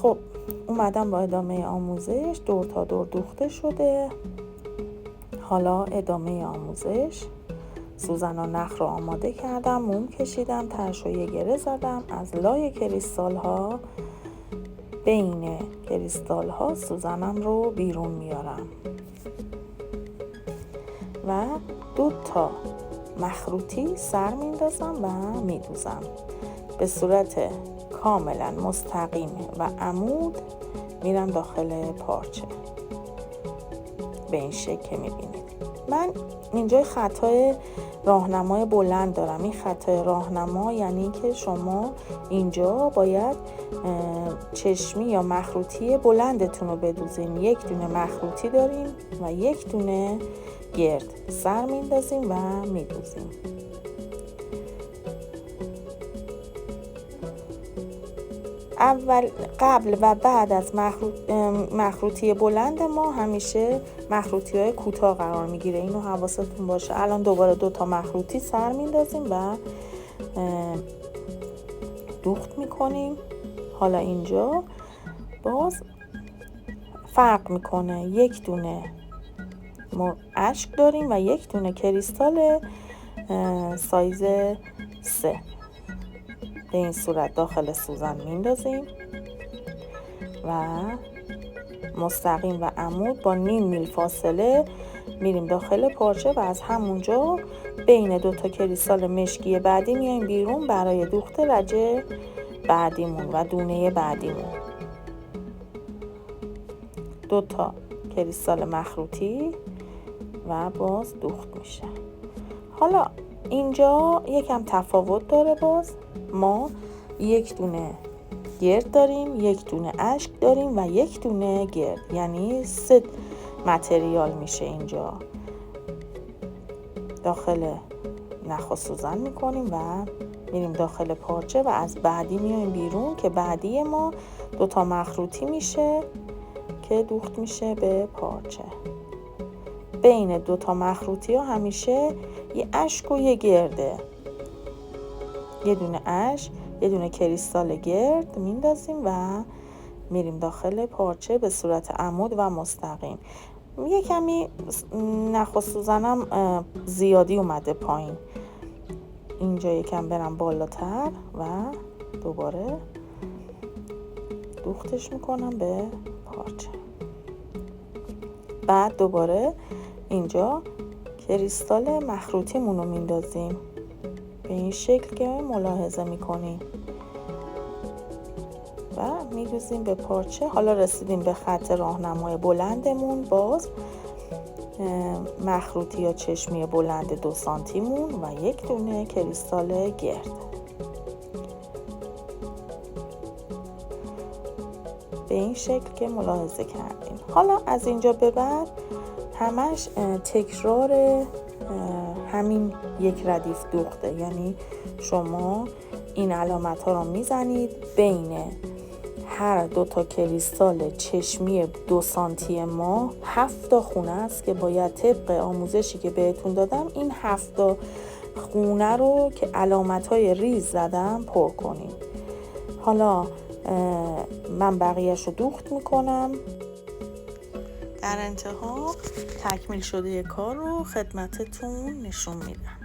خب اومدم با ادامه آموزش. دور تا دور دوخته شده. حالا ادامه آموزش. سوزن و نخ رو آماده کردم، موم کشیدم، ترش رو یه گره زدم. از لای کریستال ها، بین کریستال ها سوزنم رو بیرون میارم و 2 تا مخروطی سر میندازم و میدوزم به صورت کاملا مستقیم و عمود. میرم داخل پارچه به این شکل که میبینید. من اینجا خطای راهنمای بلند دارم. این خطای راهنما یعنی که شما اینجا باید چشمی یا مخروطی بلندتون رو بدوزین. 1 دونه مخروطی داریم و 1 دونه گرد سر میندازیم و میدوزیم. قبل و بعد از مخروطی بلند ما همیشه مخروطی های کوتاه قرار میگیره. اینو حواستون باشه. الان دوباره 2 تا مخروطی سر میندازیم و دوخت میکنیم. حالا اینجا باز فرق میکنه. 1 دونه اشک داریم و 1 دونه کریستال سایز 3. به این صورت داخل سوزن میندازیم و مستقیم و عمود با نیم میل فاصله میریم داخل پارچه و از همونجا بین 2 تا کریستال مشکی بعدی میایم بیرون برای دوخت رجه بعدیمون و دونه بعدیمون. 2 تا کریستال مخروطی و باز دوخت میشه. حالا اینجا یکم تفاوت داره. باز ما 1 دونه گرد داریم، 1 دونه اشک داریم و 1 دونه گرد، یعنی 3 متریال میشه. اینجا داخل نخ و سوزن میکنیم و میریم داخل پارچه و از بعدی میایم بیرون که بعدی ما 2 تا مخروطی میشه که دوخت میشه به پارچه. بین 2 تا مخروطی ها همیشه یه اشک و یه گرده. 1 دونه اشک، 1 دونه کریستال گرد میندازیم و میریم داخل پارچه به صورت عمود و مستقیم. یه کمی نخ و سوزنم زیادی اومده پایین. اینجا یکم برم بالاتر و دوباره دوختش میکنم به پارچه. بعد دوباره اینجا کریستال مخروطیمون رو میندازیم به این شکل که ملاحظه میکنیم و میدوزیم به پارچه. حالا رسیدیم به خط راهنمای بلندمون. باز مخروطی یا چشمی بلند 2 سانتیمون و 1 دونه کریستال گرد. به این شکل که ملاحظه کردیم. حالا از اینجا به بعد همش تکرار همین یک ردیف دوخته. یعنی شما این علامت ها رو میزنید بین هر 2 تا کریستال چشمی 2 سانتی ما 7 تا خونه است که باید طبق آموزشی که بهتون دادم این 7 تا خونه رو که علامت های ریز زدم پر کنید. حالا من بقیهش رو دوخت میکنم. در انتها تکمیل شده کار رو خدمتتون نشون میدم.